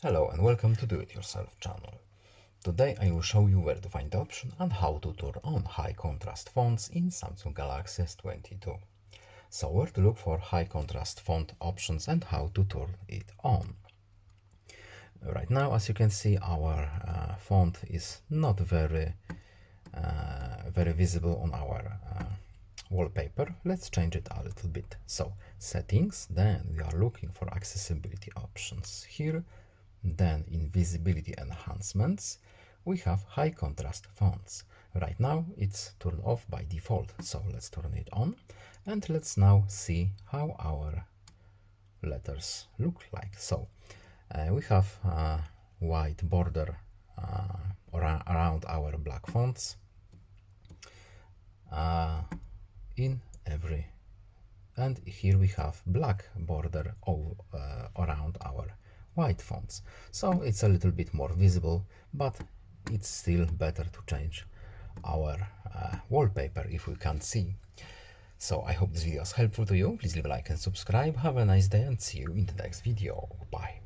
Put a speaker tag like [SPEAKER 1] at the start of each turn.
[SPEAKER 1] Hello and welcome to Do It Yourself channel. Today I will show you where to find the option and how to turn on high contrast fonts in Samsung Galaxy S22. So where to look for high contrast font options and how to turn it on. Right now, as you can see, our font is not very visible on our wallpaper. Let's change it a little bit. So settings, then we are looking for accessibility options here. Then in visibility enhancements, we have high contrast fonts. Right now it's turned off by default, so let's turn it on and let's now see how our letters look like. So we have a white border around our black fonts in every, and here we have black border around our white fonts, so it's a little bit more visible, but it's still better to change our wallpaper if we can't see. So I hope this video is helpful to you. Please leave a like and subscribe. Have a nice day and see you in the next video. Bye.